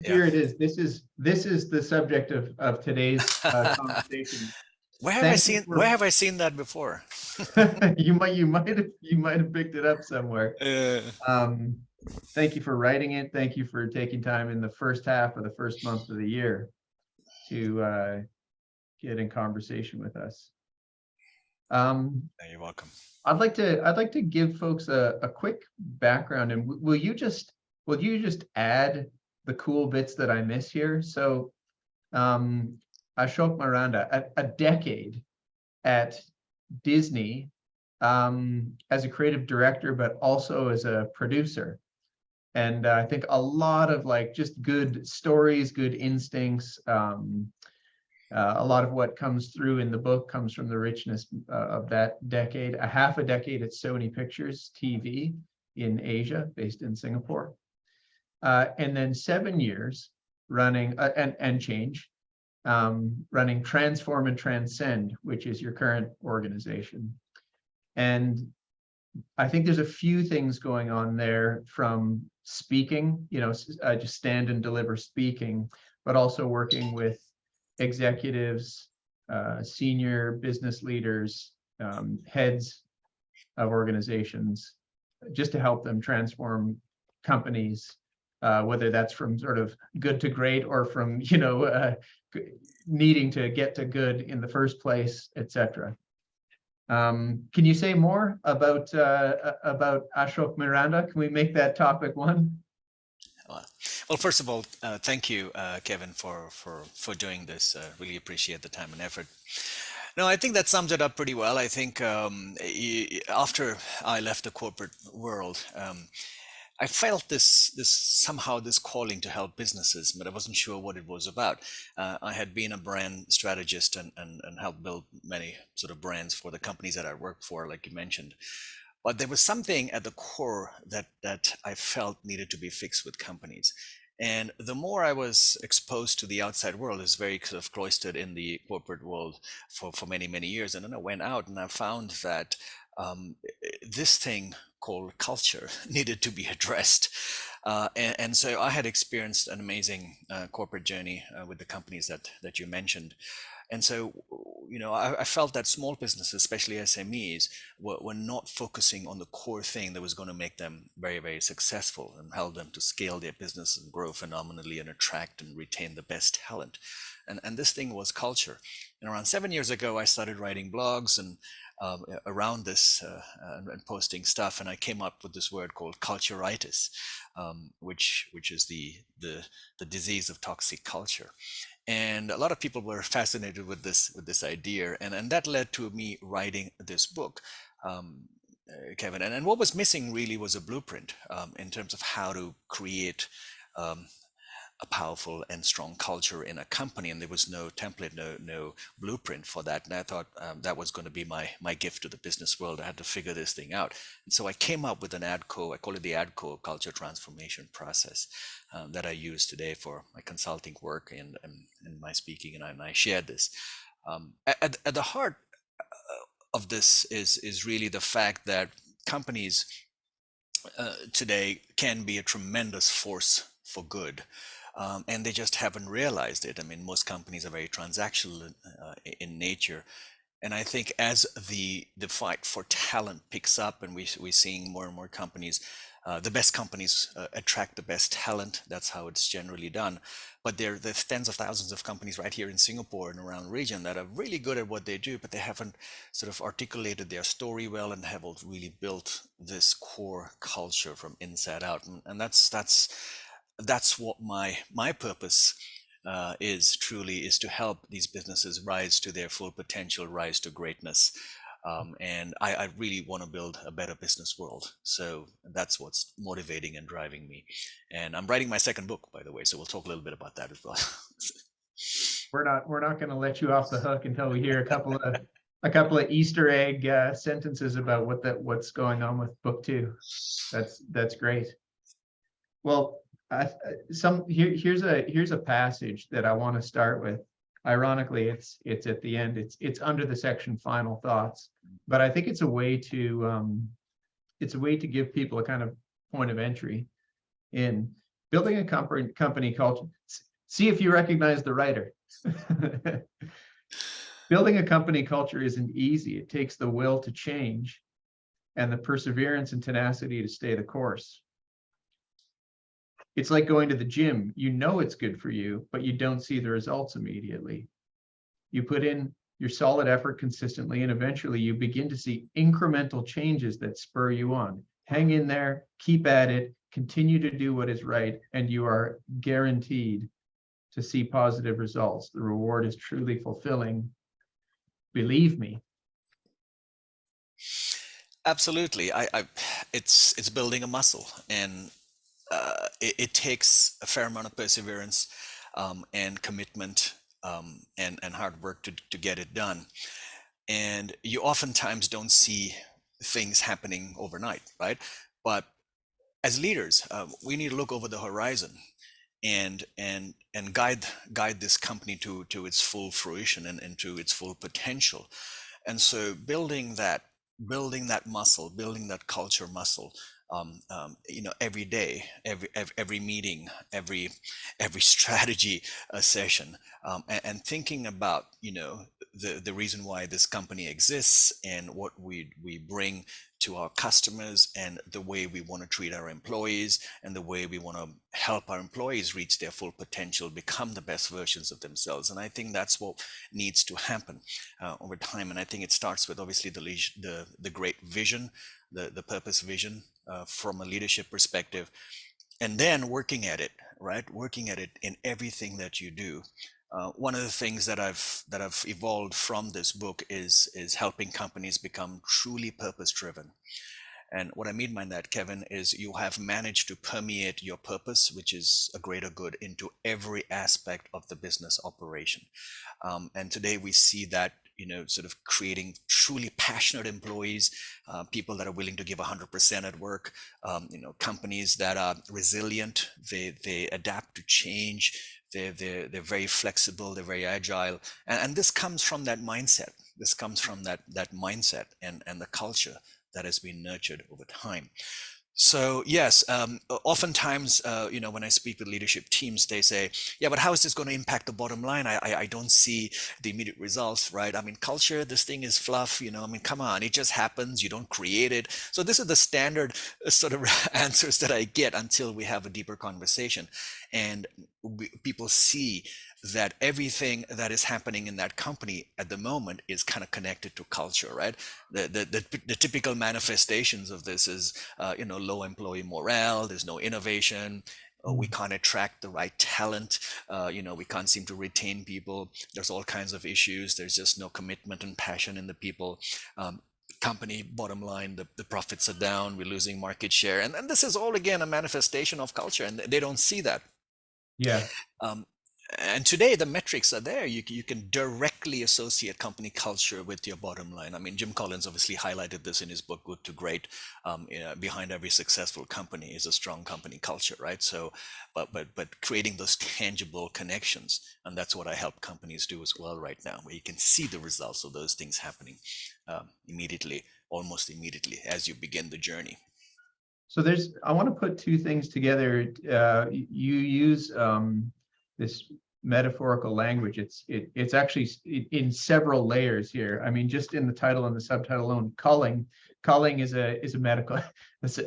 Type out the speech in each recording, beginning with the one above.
Here it is. This is the subject of today's conversation. Where have I Thank you seen for that before? you might have picked it up somewhere. Uh, Um, Thank you for writing it. Thank you for taking time in the first half of the first month of the year to get in conversation with us. you're welcome. I'd like to give folks a quick background, and will you just add the cool bits that I miss here? So, Ashok Miranda, a decade at Disney, as a creative director, but also as a producer. And I think a lot of like just good stories, good instincts. A lot of what comes through in the book comes from the richness of that decade. A half a decade at Sony Pictures TV in Asia, based in Singapore, and then 7 years running and change, running Transform and Transcend, which is your current organization. And I think there's a few things going on there, from speaking, just stand and deliver speaking, but also working with executives, senior business leaders, heads of organizations, just to help them transform companies, whether that's from sort of good to great, or from needing to get to good in the first place, etc. Can you say more about Ashok Miranda? Can we make that topic one? Well, first of all, thank you, Kevin, for doing this. Really appreciate the time and effort. No, I think that sums it up pretty well. I think after I left the corporate world, I felt this calling to help businesses, but I wasn't sure what it was about. I had been a brand strategist and helped build many sort of brands for the companies that I worked for, like you mentioned. But there was something at the core that I felt needed to be fixed with companies. And the more I was exposed to the outside world, I was very sort of cloistered in the corporate world for many, many years. And then I went out and I found that this thing called culture needed to be addressed. And so I had experienced an amazing corporate journey with the companies that you mentioned. And so, I felt that small businesses, especially SMEs, were not focusing on the core thing that was going to make them very, very successful and help them to scale their business and grow phenomenally and attract and retain the best talent. And this thing was culture. And around 7 years ago, I started writing blogs and around this and posting stuff, and I came up with this word called culturitis, which is the disease of toxic culture. And a lot of people were fascinated with this idea, and that led to me writing this book, Kevin. And what was missing really was a blueprint in terms of how to create a powerful and strong culture in a company, and there was no template, no blueprint for that. And I thought that was going to be my gift to the business world. I had to figure this thing out, and so I came up with an ADCO. I call it the ADCO culture transformation process that I use today for my consulting work and my speaking, and I shared this. At the heart of this is really the fact that companies today can be a tremendous force for good. And they just haven't realized it. I mean, most companies are very transactional in nature. And I think as the fight for talent picks up, and we're seeing more and more companies, the best companies attract the best talent. That's how it's generally done. But there's tens of thousands of companies right here in Singapore and around the region that are really good at what they do, but they haven't sort of articulated their story well and haven't really built this core culture from inside out. And that's what my purpose is to help these businesses rise to their full potential, rise to greatness. And I really want to build a better business world. So that's what's motivating and driving me. And I'm writing my second book, by the way, so we'll talk a little bit about that as well. We're not going to let you off the hook until we hear a couple of Easter egg sentences about what's going on with book 2. That's great. Well, here's a passage that I want to start with. Ironically, it's at the end. It's under the section final thoughts, but I think it's a way to give people a kind of point of entry in. Building a company culture. See if you recognize the writer. Building a company culture isn't easy. It takes the will to change and the perseverance and tenacity to stay the course. It's like going to the gym. You know it's good for you, but you don't see the results immediately. You put in your solid effort consistently, and eventually you begin to see incremental changes that spur you on. Hang in there, keep at it, continue to do what is right, and you are guaranteed to see positive results. The reward is truly fulfilling. Believe me. Absolutely. It's building a muscle, and it takes a fair amount of perseverance and commitment and hard work to get it done. And you oftentimes don't see things happening overnight, right? But as leaders, we need to look over the horizon and guide this company to its full fruition and to its full potential. And so building that muscle, building that culture muscle, every day, every meeting, every strategy session, and thinking about the reason why this company exists and what we bring to our customers, and the way we want to treat our employees, and the way we want to help our employees reach their full potential, become the best versions of themselves. And I think that's what needs to happen over time. And I think it starts with obviously the great vision, the purpose vision from a leadership perspective, and then working at it, right? Working at it in everything that you do. One of the things that I've evolved from this book is helping companies become truly purpose driven. And what I mean by that, Kevin, is you have managed to permeate your purpose, which is a greater good, into every aspect of the business operation. And today we see that, sort of creating truly passionate employees, people that are willing to give 100% at work, companies that are resilient, they adapt to change, they're very flexible, they're very agile. And this comes from that mindset. This comes from that mindset and the culture that has been nurtured over time. So yes, oftentimes, when I speak with leadership teams, they say, "Yeah, but how is this going to impact the bottom line? I don't see the immediate results, right? I mean, culture, this thing is fluff, I mean, come on, it just happens. You don't create it." So this is the standard sort of answers that I get until we have a deeper conversation, and people see that everything that is happening in that company at the moment is kind of connected to culture, right? The typical manifestations of this is low employee morale, there's no innovation, we can't attract the right talent, we can't seem to retain people, there's all kinds of issues, there's just no commitment and passion in the people. Company bottom line, the profits are down, we're losing market share, and this is all again a manifestation of culture, and they don't see that. Yeah. And today the metrics are there. You can directly associate company culture with your bottom line. I mean, Jim Collins obviously highlighted this in his book Good to Great. Behind every successful company is a strong company culture, right? So but creating those tangible connections, and that's what I help companies do as well right now, where you can see the results of those things happening immediately, almost immediately, as you begin the journey. So I want to put two things together. You use this metaphorical language. It's actually in several layers here. I mean, just in the title and the subtitle alone, culling is a medical.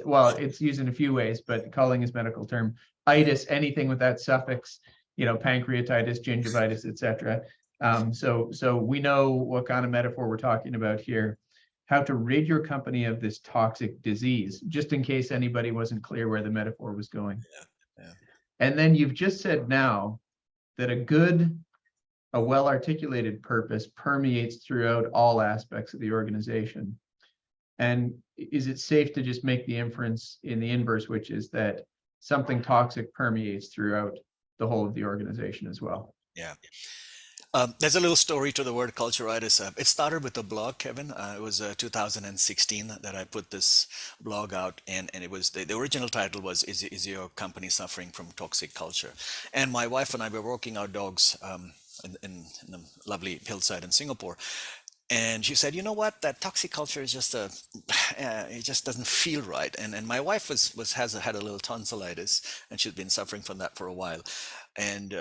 Well, it's used in a few ways, but culling is medical term. Itis, anything with that suffix, pancreatitis, gingivitis, etc. So we know what kind of metaphor we're talking about here. How to rid your company of this toxic disease, just in case anybody wasn't clear where the metaphor was going. Yeah. And then you've just said now that a well-articulated purpose permeates throughout all aspects of the organization. And is it safe to just make the inference in the inverse, which is that something toxic permeates throughout the whole of the organization as well? Yeah. There's a little story to the word culturitis. It started with a blog, Kevin. It was 2016 that I put this blog out, and it was the original title was "Is your company suffering from toxic culture?" And my wife and I were walking our dogs in the lovely hillside in Singapore, And she said, you know what, that toxic culture is just a it just doesn't feel right. And my wife was has had a little tonsillitis, and she's been suffering from that for a while. And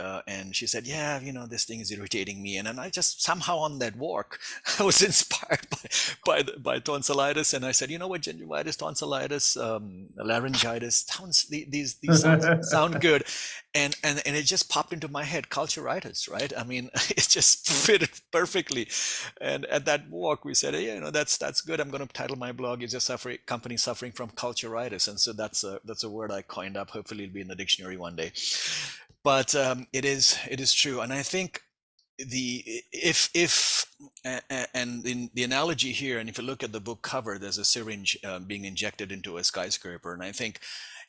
she said, yeah, you know, this thing is irritating me. And then I just somehow on that walk I was inspired by tonsillitis. And I said, you know what, gingivitis, tonsillitis, laryngitis sounds, these sound good. And it just popped into my head, culturitis, right? I mean, it just fitted perfectly. And at that walk, we said, hey, you know, that's good. I'm going to title my blog "Is a suffering company suffering from culturitis?" And so that's a word I coined up. Hopefully, it'll be in the dictionary one day. But it is true, and I think the if and in the analogy here, and if you look at the book cover, there's a syringe being injected into a skyscraper, and I think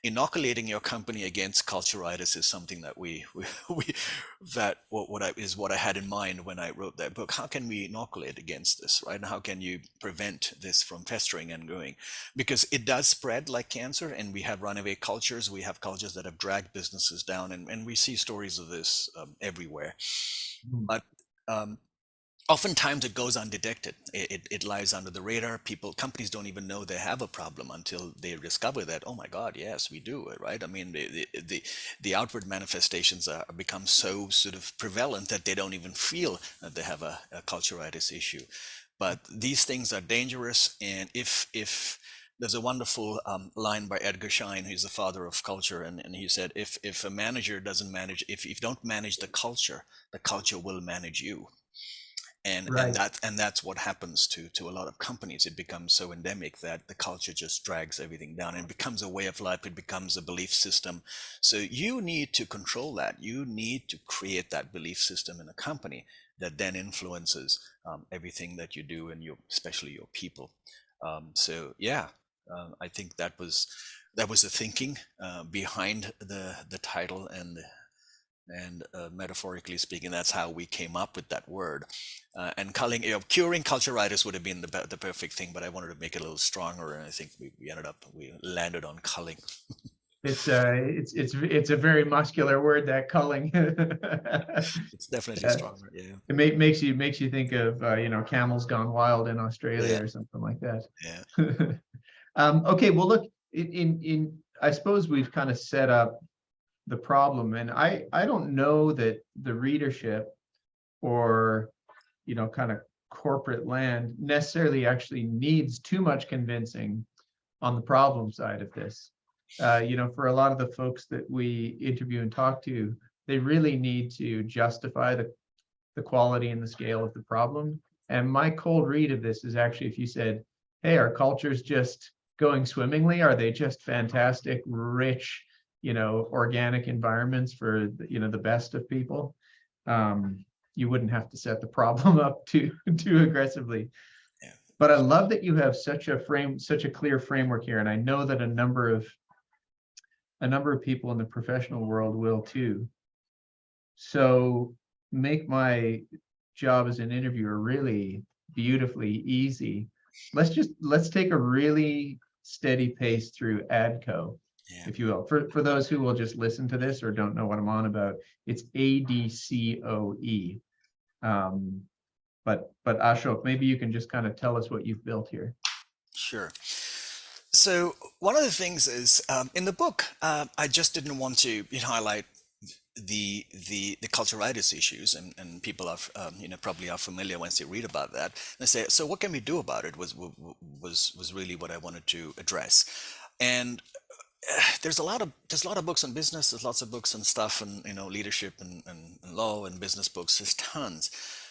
inoculating your company against culturitis is something that we that what I had in mind when I wrote that book. How can we inoculate against this, right? And how can you prevent this from festering and growing? Because it does spread like cancer, and we have runaway cultures. We have cultures that have dragged businesses down, and we see stories of this everywhere. Mm. But um, oftentimes it goes undetected. It lies under the radar. Companies don't even know they have a problem until they discover that, oh my God, yes, we do, right? I mean, the outward manifestations are become so sort of prevalent that they don't even feel that they have a culturitis issue. But these things are dangerous. And if there's a wonderful line by Edgar Schein, who's the father of culture, and he said, if a manager doesn't manage, if you don't manage the culture will manage you. and and Right. that and that's what happens to a lot of companies. It becomes so endemic that the culture just drags everything down, and it becomes a way of life. It becomes a belief system. So you need to control that. You need to create that belief system in a company that then influences everything that you do, and especially your people. So yeah, I think that was the thinking behind the title, and metaphorically speaking, that's how we came up with that word. And curing culturitis would have been the perfect thing, but I wanted to make it a little stronger, and I think we landed on culling. It's a very muscular word, that culling. It's definitely Yeah. stronger. Yeah, It makes you think of camels gone wild in yeah, Australia or something like that. yeah. Okay, well, look, in I suppose we've kind of set up the problem, and I don't know that the readership or kind of corporate land necessarily actually needs too much convincing on the problem side of this. For a lot of the folks that we interview and talk to, they really need to justify the quality and the scale of the problem. And my cold read of this is actually if you said, hey, our culture's just going swimmingly, are they just fantastic, rich, organic environments for the best of people? You wouldn't have to set the problem up too aggressively. Yeah. But I love that you have such a clear framework here. And I know that a number of people in the professional world will too. So make my job as an interviewer really beautifully easy. Let's take a really steady pace through ADCO, Yeah. if you will. For those who will just listen to this or don't know what I'm on about, it's ADCOE. But Ashok, maybe you can just kind of tell us what you've built here. Sure. So one of the things is in the book, I just didn't want to highlight the culturitis issues, and people are probably are familiar once they read about that. And they say, so what can we do about it? Was really what I wanted to address. And there's a lot of books on business. There's lots of books and stuff, and leadership and law and business books. There's tons,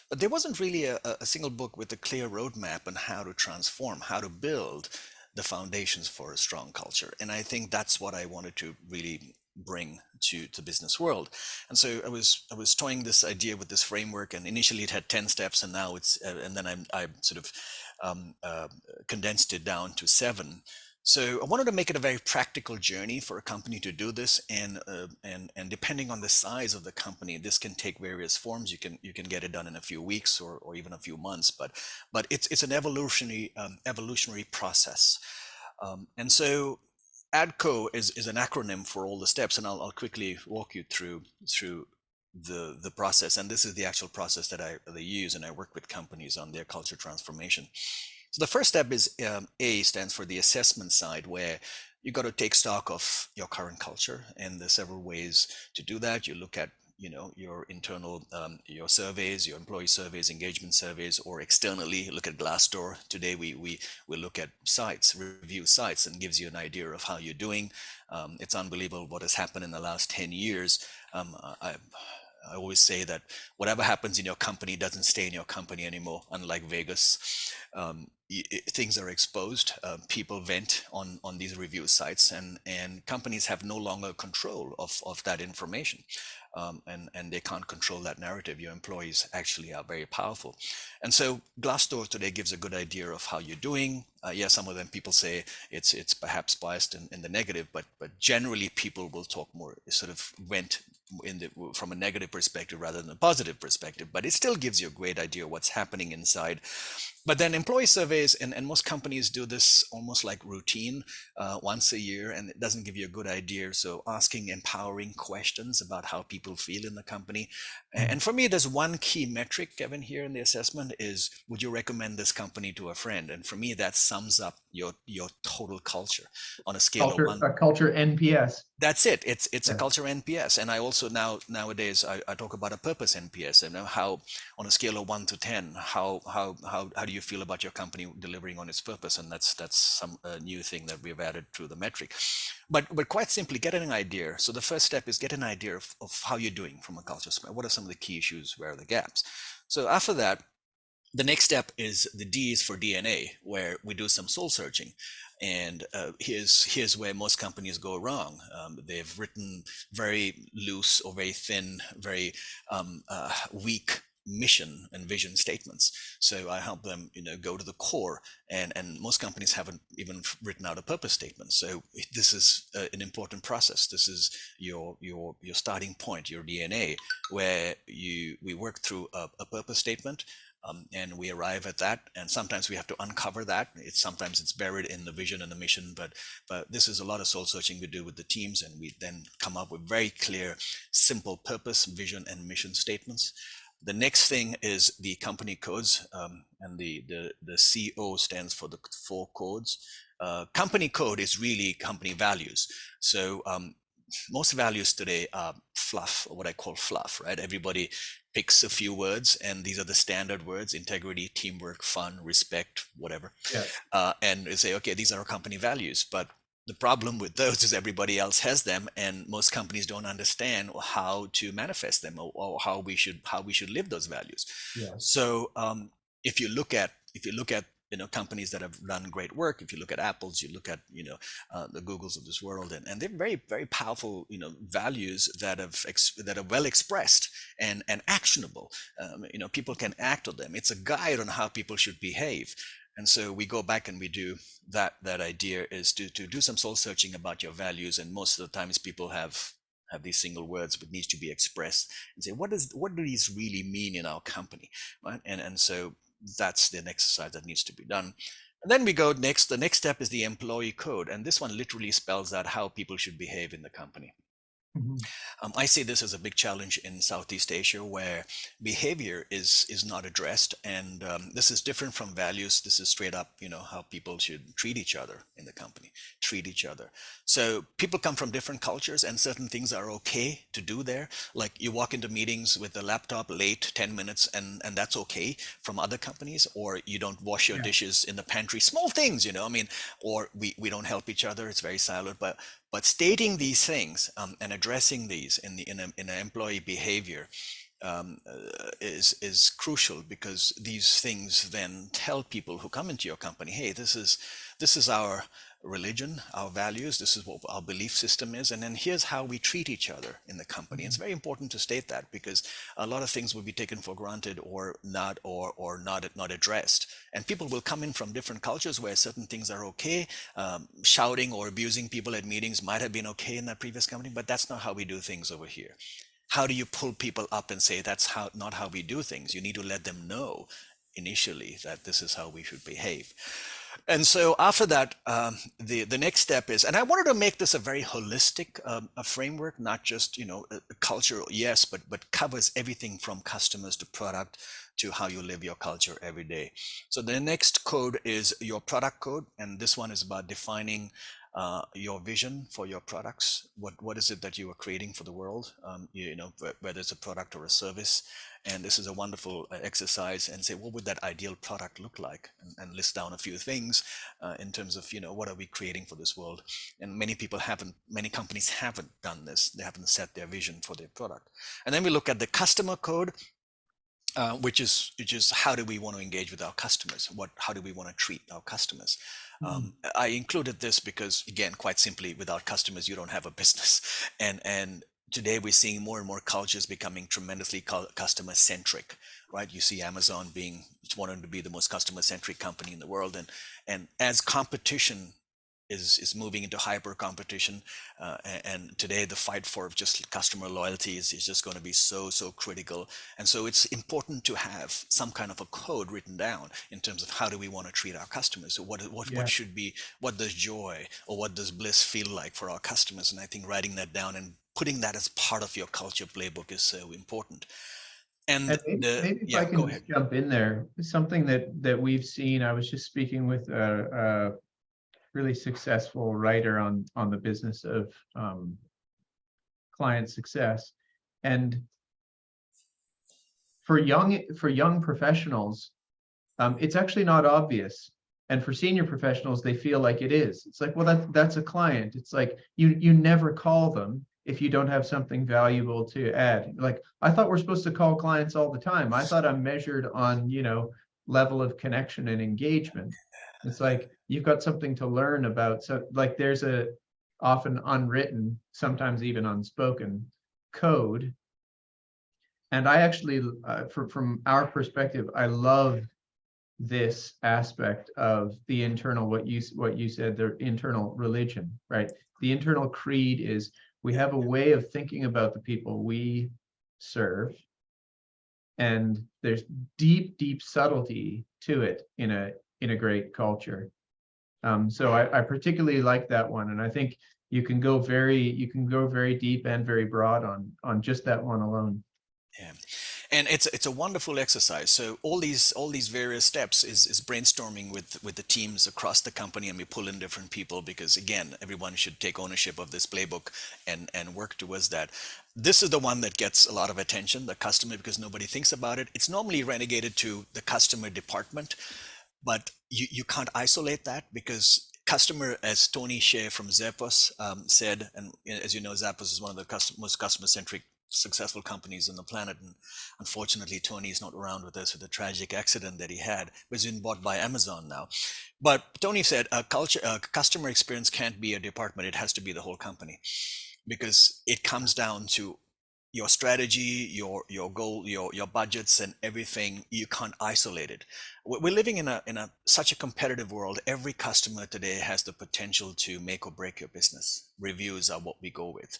but there wasn't really a single book with a clear roadmap on how to transform, how to build the foundations for a strong culture. And I think that's what I wanted to really bring to the business world. And so I was toying this idea with this framework, and initially it had 10 steps, and now and then I sort of condensed it down to 7. So I wanted to make it a very practical journey for a company to do this, and depending on the size of the company, this can take various forms. You can get it done in a few weeks or even a few months, but it's an evolutionary process. And so ADCO is an acronym for all the steps, and I'll quickly walk you through the process, and this is the actual process that they use, and I work with companies on their culture transformation. So the first step is A stands for the assessment side, where you got to take stock of your current culture, and there's several ways to do that. You look at your internal your surveys, your employee surveys, engagement surveys, or externally look at Glassdoor. Today we look at sites, review sites, and gives you an idea of how you're doing. It's unbelievable what has happened in the last 10 years. I always say that whatever happens in your company doesn't stay in your company anymore. Unlike Vegas, things are exposed. People vent on these review sites, and companies have no longer control of that information, and they can't control that narrative. Your employees actually are very powerful, and so Glassdoor today gives a good idea of how you're doing. Yeah, some of them people say it's perhaps biased in the negative, but generally people will talk more sort of vent from a negative perspective rather than a positive perspective, but it still gives you a great idea of what's happening inside. But then employee surveys, and most companies do this almost like routine once a year, and it doesn't give you a good idea. So asking empowering questions about how people feel in the company. And for me, there's one key metric, Kevin, here in the assessment is, would you recommend this company to a friend? And for me, that sums up your total culture on a scale of Culture, one. a culture NPS. That's it. It's a Yeah. culture NPS, and I also nowadays I talk about a purpose NPS, and how on a scale of 1 to 10, how do you feel about your company delivering on its purpose? And that's some new thing that we've added to the metric. But quite simply, get an idea. So the first step is get an idea of how you're doing from a culture perspective. What are some of the key issues? Where are the gaps? So after that, the next step is the D is for DNA, where we do some soul searching. And here's where most companies go wrong. They've written very loose or very thin, very weak mission and vision statements. So I help them, go to the core. And most companies haven't even written out a purpose statement. So this is an important process. This is your starting point, your DNA, where we work through a purpose statement, and we arrive at that, and sometimes we have to uncover that. Sometimes it's buried in the vision and the mission, but this is a lot of soul searching we do with the teams, and we then come up with very clear, simple purpose, vision, and mission statements. The next thing is the company codes, and the CO stands for the 4 codes. Company code is really company values. So most values today are fluff, or what I call fluff, right? Everybody picks a few words, and these are the standard words: integrity, teamwork, fun, respect, whatever. Yeah. And they say, okay, these are our company values. But the problem with those is everybody else has them, and most companies don't understand how to manifest them, or how we should live those values. Yes. So if you look at companies that have done great work, if you look at Apple's, you look at the Googles of this world, and they're very, very powerful values that are well expressed and actionable. People can act on them. It's a guide on how people should behave. And so we go back and we do that. That idea is to do some soul searching about your values, and most of the times people have these single words, but needs to be expressed, and say, what do these really mean in our company, right? And so that's an exercise that needs to be done. And then we go next. The next step is the employee code, and this one literally spells out how people should behave in the company. I see this as a big challenge in Southeast Asia, where behavior is not addressed, and this is different from values. This is straight up, how people should treat each other in the company, treat each other. So people come from different cultures, and certain things are okay to do there. Like you walk into meetings with the laptop late 10 minutes, and that's okay from other companies. Or you don't wash your Yeah. dishes in the pantry. Small things, or we don't help each other. It's very silent, but stating these things, and addressing these in an employee behavior, is crucial, because these things then tell people who come into your company, hey, this is our religion, our values, this is what our belief system is, and then here's how we treat each other in the company. It's very important to state that, because a lot of things will be taken for granted, or not addressed, and people will come in from different cultures where certain things are okay. Shouting or abusing people at meetings might have been okay in that previous company, but that's not how we do things over here. How do you pull people up and say that's not how we do things? You need to let them know initially that this is how we should behave. And so after that, the next step is, and I wanted to make this a very holistic a framework, not just a culture, yes, but covers everything from customers to product to how you live your culture every day. So the next code is your product code, and this one is about defining your vision for your products. What is it that you are creating for the world? Whether it's a product or a service. And this is a wonderful exercise, and say, what would that ideal product look like, and list down a few things in terms of what are we creating for this world. And many companies haven't done this. They haven't set their vision for their product. And then we look at the customer code, which is how do we want to engage with our customers? How do we want to treat our customers? I included this because, again, quite simply, without customers, you don't have a business. And today we're seeing more and more cultures becoming tremendously customer centric, right? You see Amazon wanting to be the most customer centric company in the world, and as competition is moving into hyper competition, and today the fight for just customer loyalty is just going to be so critical. And so it's important to have some kind of a code written down in terms of how do we want to treat our customers. So what Yeah. should be, what does joy or what does bliss feel like for our customers? And I think writing that down and putting that as part of your culture playbook is so important. And And maybe if I yeah, can go ahead. just jump in there, something that we've seen. I was just speaking with a really successful writer on the business of client success, and for young professionals, it's actually not obvious. And for senior professionals, they feel like it is. It's like, well, that's a client. It's like you never call them if you don't have something valuable to add. Like, I thought we're supposed to call clients all the time. I thought I'm measured on, level of connection and engagement. It's like you've got something to learn about. So like there's a often unwritten, sometimes even unspoken code. And I actually, from our perspective, I love this aspect of the internal, what you said, the internal religion, right? The internal creed is we have a way of thinking about the people we serve, and there's deep subtlety to it in a great culture. So I particularly like that one, and I think you can go very deep and very broad on just that one alone. Yeah, and it's a wonderful exercise. So all these various steps is brainstorming with the teams across the company, and we pull in different people because, again, everyone should take ownership of this playbook and work towards that. This is the one that gets a lot of attention, the customer, because nobody thinks about it. It's normally relegated to the customer department, but you can't isolate that because customer, as Tony Shea from Zappos said, and as you know, Zappos is one of the most customer-centric successful companies on the planet. And unfortunately, Tony is not around with us with the tragic accident that he had. Was been bought by Amazon now. But Tony said, customer experience can't be a department. It has to be the whole company, because it comes down to your strategy, your goal, your budgets, and everything. You can't isolate it. We're living in a such a competitive world. Every customer today has the potential to make or break your business. Reviews are what we go with.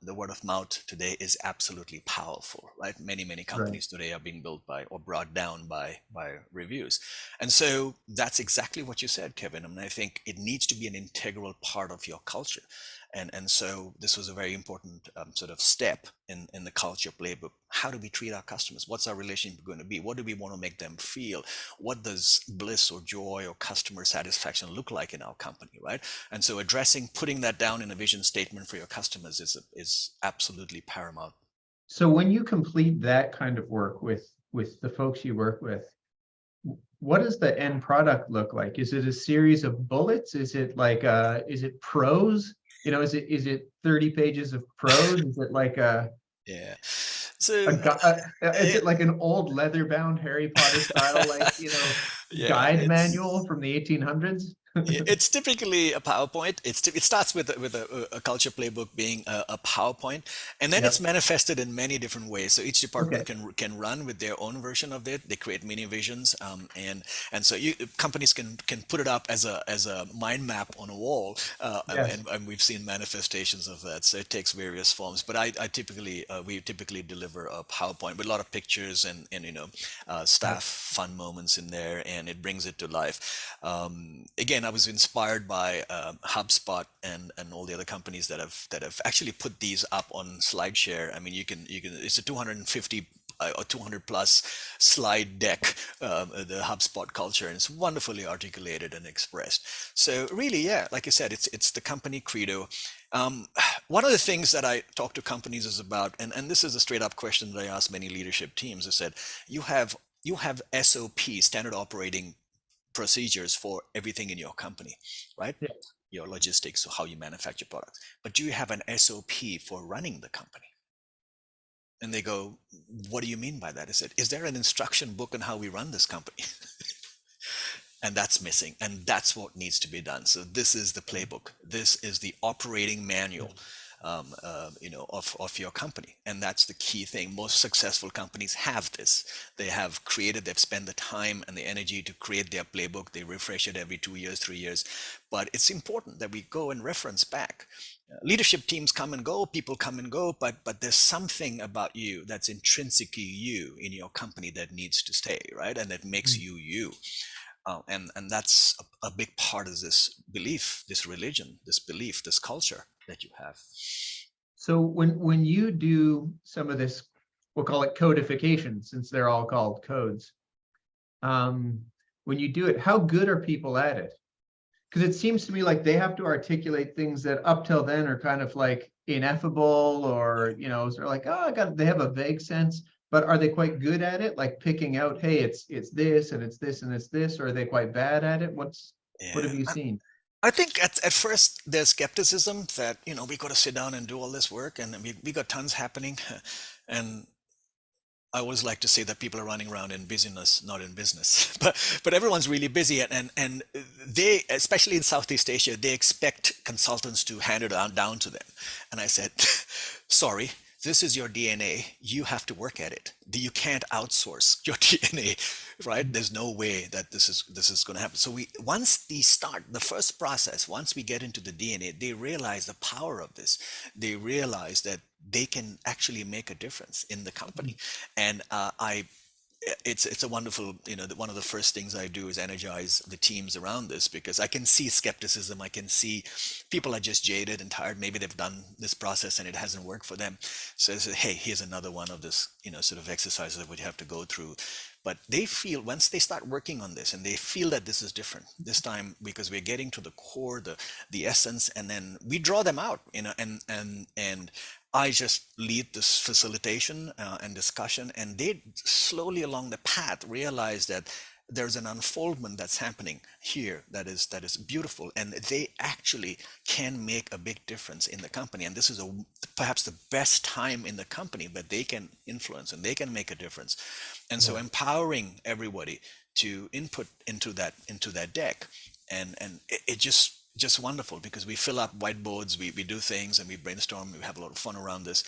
The word of mouth today is absolutely powerful, right? Many Right. companies today are being built by or brought down by reviews. And so that's exactly what you said, Kevin. I mean, I think it needs to be an integral part of your culture. And so this was a very important sort of step in the culture playbook. How do we treat our customers? What's our relationship going to be? What do we want to make them feel? What does bliss or joy or customer satisfaction look like in our company, right? And so putting that down in a vision statement for your customers is absolutely paramount. So when you complete that kind of work with the folks you work with, what does the end product look like? Is it a series of bullets? Is it like is it prose? Is it 30 pages of prose? Is it like Yeah. a So is it, it like an old leather bound Harry Potter style, like yeah, guide manual from the 1800s? It's typically a PowerPoint. It starts with a culture playbook being a PowerPoint, and then it's Yep. manifested in many different ways. So each Okay. department can run with their own version of it. They create mini visions, and so companies can put it up as a mind map on a wall, Yes. and we've seen manifestations of that. So it takes various forms. But I typically we typically deliver a PowerPoint with a lot of pictures and staff Yep. fun moments in there, and it brings it to life. Again, I was inspired by HubSpot and all the other companies that have actually put these up on SlideShare. I mean, you can it's a 250 or 200 plus slide deck, the HubSpot culture, and it's wonderfully articulated and expressed. So really, yeah, like I said, it's the company credo. Um, One of the things that I talk to companies is about, and this is a straight up question that I ask many leadership teams. I said, you have SOP, standard operating procedures for everything in your company, right? Yeah. Your logistics, so how you manufacture products. But do you have an SOP for running the company? And they go, what do you mean by that? I said, is there an instruction book on how we run this company? And that's missing. And that's what needs to be done. So this is the playbook. This is the operating Yeah. manual, of your company. And that's the key thing. Most successful companies have this. They have created, they've spent the time and the energy to create their playbook. They refresh it every 2 years, 3 years. But it's important that we go and reference back. Leadership teams come and go, people come and go, but there's something about you that's intrinsically you in your company that needs to stay, right? And that makes Mm. you you. And that's a big part of this belief, this religion, this belief, this culture that you have. So when you do some of this, we'll call it codification, since they're all called codes. Um, when you do it, how good are people at it? Because it seems to me like they have to articulate things that up till then are kind of like ineffable, or sort of like, oh, I got. They have a vague sense, but are they quite good at it? Like picking out, hey, it's this and it's this and it's this, or are they quite bad at it? What have Yeah. you seen? I think at first there's skepticism that, we got to sit down and do all this work, and we got tons happening. And I always like to say that people are running around in busyness, not in business. But everyone's really busy, and they, especially in Southeast Asia, they expect consultants to hand it down to them. And I said, sorry, this is your DNA. You have to work at it. You can't outsource your DNA, right? There's no way that this is going to happen. So we once they start the first process, once we get into the DNA, they realize the power of this. They realize that they can actually make a difference in the company. And I it's a wonderful, one of the first things I do is energize the teams around this, because I can see skepticism. I can see people are just jaded and tired. Maybe they've done this process and it hasn't worked for them. So I say, hey, here's another one of this, sort of exercises that we have to go through. But they feel, once they start working on this and they feel that this is different this time, because we're getting to the core, the essence, and then we draw them out, and I just lead this facilitation and discussion, and they slowly along the path realize that there's an unfoldment that's happening here that is beautiful, and they actually can make a big difference in the company. And this is perhaps the best time in the company that they can influence and they can make a difference. And so Yeah. empowering everybody to input into that deck, and it just wonderful, because we fill up whiteboards, we do things, and we brainstorm, we have a lot of fun around this.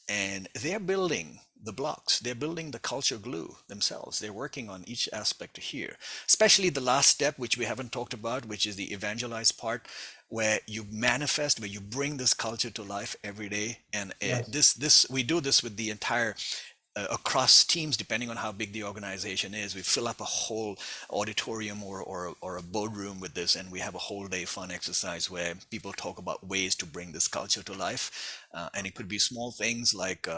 And they're building the blocks, they're building the culture glue themselves. They're working on each aspect here, especially the last step, which we haven't talked about, which is the evangelize part, where you manifest, where you bring this culture to life every day. And Yes. this we do this with the entire across teams, depending on how big the organization is. We fill up a whole auditorium or a boardroom with this, and we have a whole day fun exercise where people talk about ways to bring this culture to life. And it could be small things like,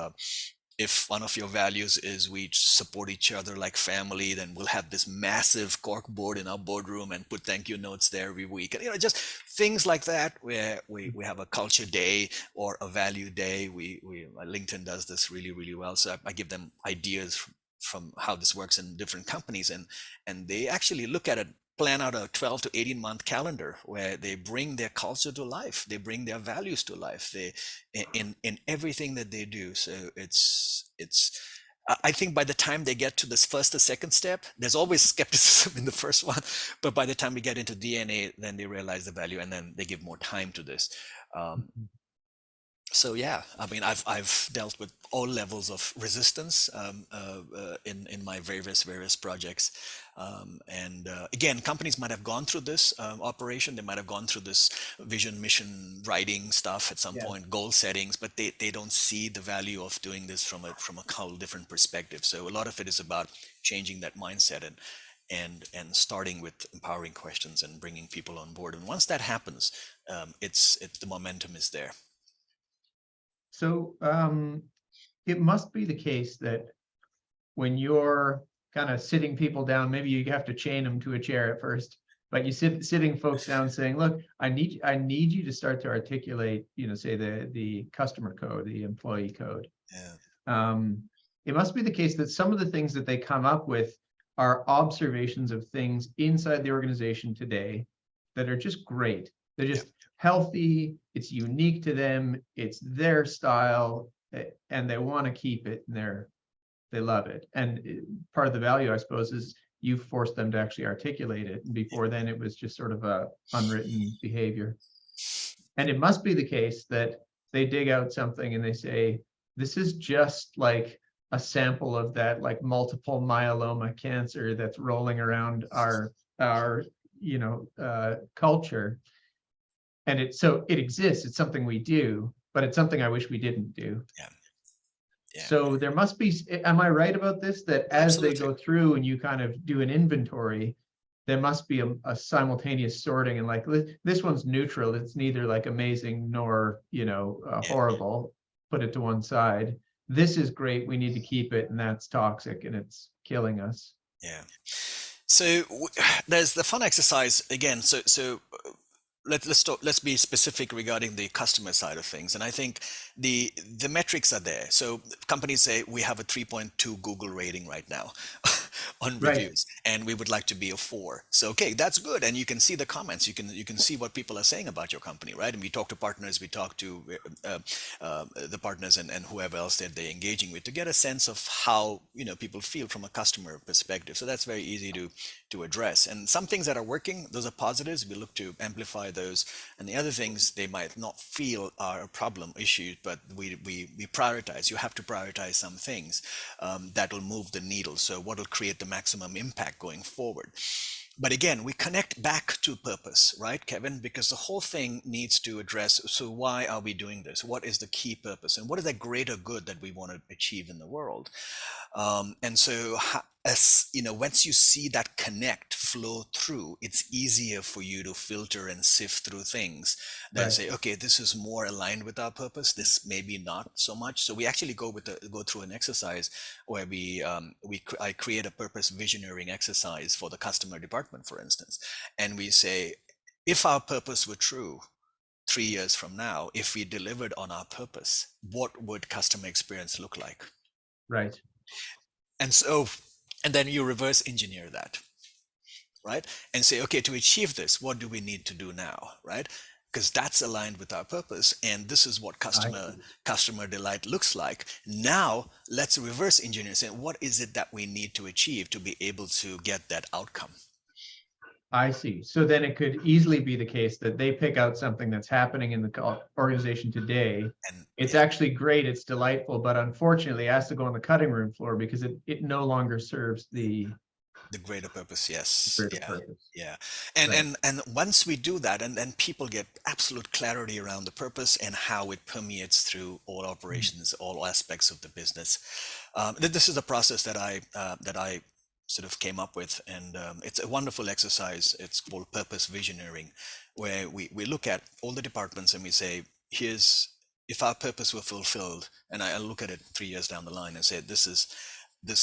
if one of your values is we support each other like family, then we'll have this massive cork board in our boardroom and put thank you notes there every week. And just things like that, where we have a culture day or a value day. We LinkedIn does this really, really well. So I give them ideas from how this works in different companies, and they actually look at it, plan out a 12 to 18 month calendar where they bring their culture to life, they bring their values to life, they in everything that they do. So it's I think by the time they get to this first or second step, there's always skepticism in the first one, but by the time we get into DNA, then they realize the value, and then they give more time to this. Um, Mhm. so yeah, I mean, I've dealt with all levels of resistance in my various projects, and again, companies might have gone through this operation. They might have gone through this vision, mission writing stuff at some Yeah. point, goal settings, but they don't see the value of doing this from a whole different perspective. So a lot of it is about changing that mindset and starting with empowering questions and bringing people on board. And once that happens, it's the momentum is there. So it must be the case that when you're kind of sitting people down, maybe you have to chain them to a chair at first, but you sitting folks down saying, look, I need you to start to articulate, say the customer code, the employee code. Yeah. Um, it must be the case that some of the things that they come up with are observations of things inside the organization today that are just great. They're Yeah. just healthy, it's unique to them, it's their style, and they want to keep it, and they love it. And part of the value, I suppose, is you forced them to actually articulate it. And before then, it was just sort of a unwritten behavior. And it must be the case that they dig out something and they say, this is just like a sample of that like multiple myeloma cancer that's rolling around our culture. And it exists, it's something we do, but it's something I wish we didn't do. Yeah. Yeah. So there must be, am I right about this? That as they Absolutely. go through and you kind of do an inventory, there must be a simultaneous sorting and like, this one's neutral. It's neither like amazing nor, Yeah. horrible. Put it to one side. This is great. We need to keep it. And that's toxic and it's killing us. Yeah. So there's the fun exercise again. So let's be specific regarding the customer side of things. And I think the metrics are there. So companies say we have a 3.2 Google rating right now on Right. reviews, and we would like to be a 4. So okay, that's good. And you can see the comments. You can see what people are saying about your company, right? And we talk to partners, we talk to the partners and whoever else that they're engaging with to get a sense of how people feel from a customer perspective. So that's very easy to address. And some things that are working, those are positives. We look to amplify those. And the other things they might not feel are a problem issue, but we prioritize. You have to prioritize some things that will move the needle. So what will create the maximum impact going forward? But again, we connect back to purpose, right, Kevin? Because the whole thing needs to address, so why are we doing this? What is the key purpose? And what is that greater good that we want to achieve in the world? And so, as once you see that connect flow through, it's easier for you to filter and sift through things that Right. say, okay, this is more aligned with our purpose. This maybe not so much. So we actually go through an exercise where I create a purpose visioneering exercise for the customer department, for instance, and we say, if our purpose were true, 3 years from now, if we delivered on our purpose, what would customer experience look like? Right. And then you reverse engineer that, right? And say, okay, to achieve this, what do we need to do now, right? Because that's aligned with our purpose, and this is what customer delight looks like. Now let's reverse engineer, saying what is it that we need to achieve to be able to get that outcome. I see. So then it could easily be the case that they pick out something that's happening in the organization today. And It's yeah, actually great, it's delightful, but unfortunately it has to go on the cutting room floor because it no longer serves the the greater purpose, yes. greater Yeah. purpose. Yeah. And Right. and once we do that, and then people get absolute clarity around the purpose and how it permeates through all operations, all aspects of the business. This is a process that I sort of came up with, and it's a wonderful exercise. It's called purpose visioneering, where we look at all the departments and we say, here's, if our purpose were fulfilled, and I look at it 3 years down the line and say, this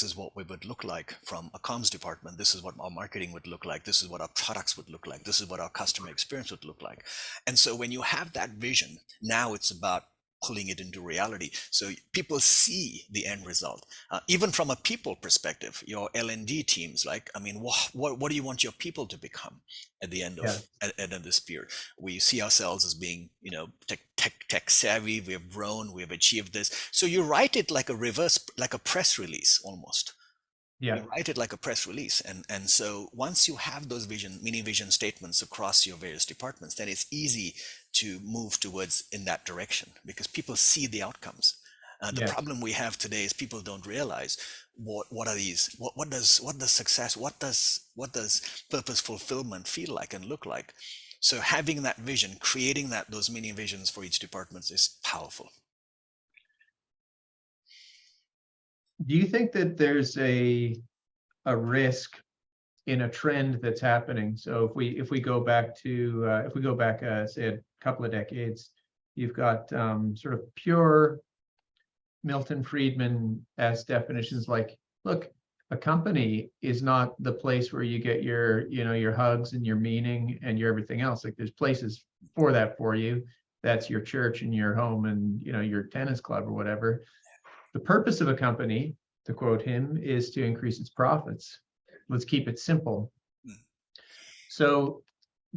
is what we would look like from a comms department. This is what our marketing would look like. This is what our products would look like. This is what our customer experience would look like. And so when you have that vision, now it's about pulling it into reality. So people see the end result. Even from a people perspective, your L&D teams, like, I mean, what do you want your people to become at the end Yeah. of at the end of this period? We see ourselves as being, tech savvy. We have grown. We have achieved this. So you write it like a reverse, like a press release almost. Yeah. You write it like a press release, and so once you have those mini vision statements across your various departments, then it's easy to move towards in that direction because people see the outcomes. The Yes. problem we have today is people don't realize what are these, what does success, what does purpose fulfillment feel like and look like. So having that vision, creating those mini visions for each department is powerful. Do you think that there's a risk in a trend that's happening? So if we go back to say a couple of decades, you've got sort of pure Milton Friedman as definitions like, look, a company is not the place where you get your hugs and your meaning and your everything else. Like there's places for that for you. That's your church and your home and your tennis club or whatever. The purpose of a company, to quote him, is to increase its profits. Let's keep it simple. Mm. So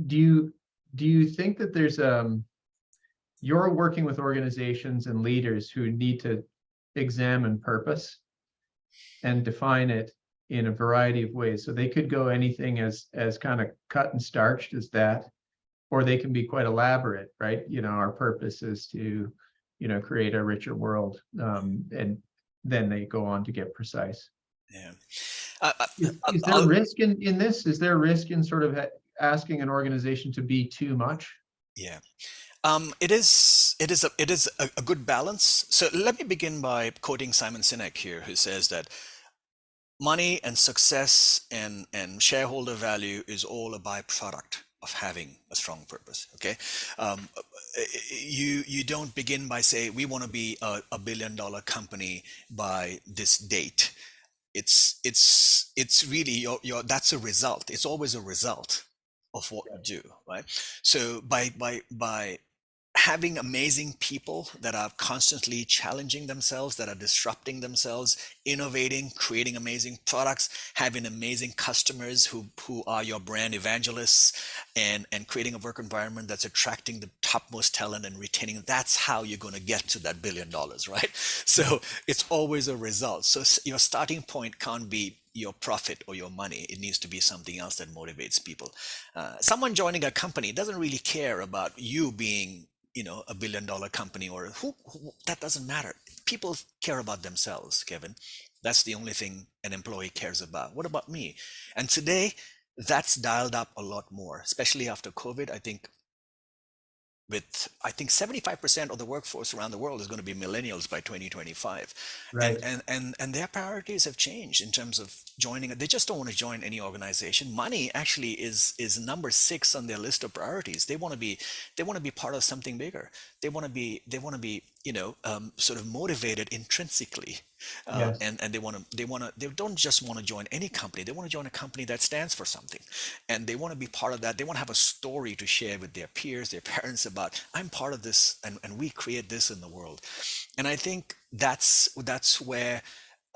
do you think that there's you're working with organizations and leaders who need to examine purpose and define it in a variety of ways. So they could go anything as kind of cut and starched as that, or they can be quite elaborate, right? Our purpose is to, create a richer world, and then they go on to get precise. Yeah. Is there risk in this? Is there risk in sort of asking an organization to be too much? Yeah. It is a good balance. So let me begin by quoting Simon Sinek here, who says that money and success and shareholder value is all a byproduct of having a strong purpose. Okay, um, you don't begin by say we want to be a $1 billion company by this date. It's really your that's a result. It's always a result of what you do, right? So by having amazing people that are constantly challenging themselves, that are disrupting themselves, innovating, creating amazing products, having amazing customers who are your brand evangelists, and creating a work environment that's attracting the topmost talent and retaining. That's how you're going to get to that $1 billion, right? So it's always a result. So your starting point can't be your profit or your money. It needs to be something else that motivates people. Someone joining a company doesn't really care about you being a $1 billion company, or who that doesn't matter. People care about themselves, Kevin. That's the only thing an employee cares about. What about me? And today that's dialed up a lot more, especially after COVID. I think 75% of the workforce around the world is going to be millennials by 2025, and Right. and their priorities have changed in terms of joining. They just don't want to join any organization. Money actually is number 6 on their list of priorities. They want to be part of something bigger. They want to be sort of motivated intrinsically, Yes. and they don't just want to join any company. They want to join a company that stands for something, and they want to be part of that. They want to have a story to share with their peers, their parents, about I'm part of this, and we create this in the world. And I think that's where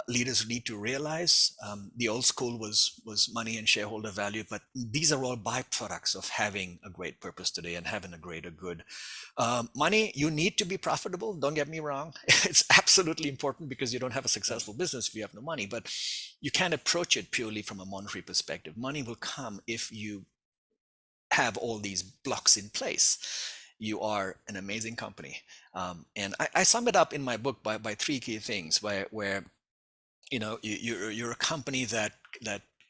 leaders need to realize, the old school was money and shareholder value, but these are all byproducts of having a great purpose today and having a good money. You need to be profitable, don't get me wrong. It's absolutely important, because you don't have a successful business if you have no money. But you can't approach it purely from a monetary perspective. Money will come if you have all these blocks in place. You are an amazing company. And I sum it up in my book by 3 key things, where you're a company that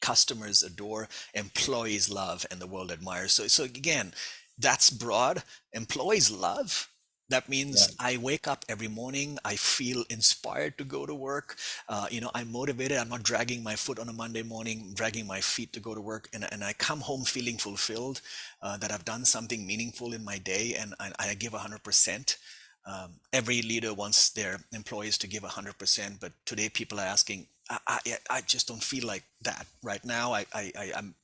customers adore, employees love, and the world admires. So again, that's broad. Employees love. That Yeah. means I wake up every morning, I feel inspired to go to work. I'm motivated. I'm not dragging my foot on a Monday morning, dragging my feet to go to work, and I come home feeling fulfilled, that I've done something meaningful in my day, and I give 100%. Every leader wants their employees to give 100%, but today people are asking, I just don't feel like that right now. I'm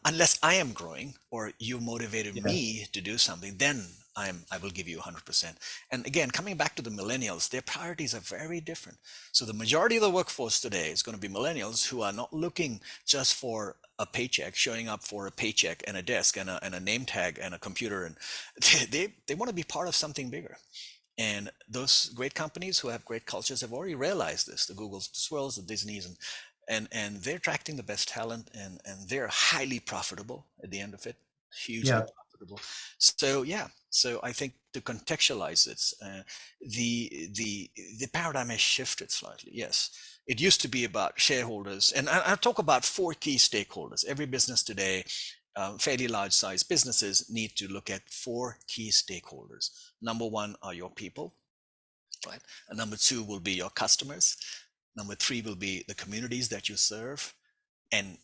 unless I am growing or you motivated Yes. me to do something, then I will give you 100%. And again, coming back to the millennials, their priorities are very different. So the majority of the workforce today is going to be millennials who are not looking just for a paycheck, showing up for a paycheck and a desk and a name tag and a computer, and they want to be part of something bigger. And those great companies who have great cultures have already realized this. The Googles, the Swirls, the Disneys, and they're attracting the best talent, and they're highly profitable at the end of it, hugely Yeah. profitable. So yeah, so I think to contextualize this, the paradigm has shifted slightly. Yes, it used to be about shareholders, and I'll talk about four key stakeholders. Every business today, fairly large size businesses, need to look at four key stakeholders. Number one are your people, right? And number two will be your customers. Number three will be the communities that you serve. And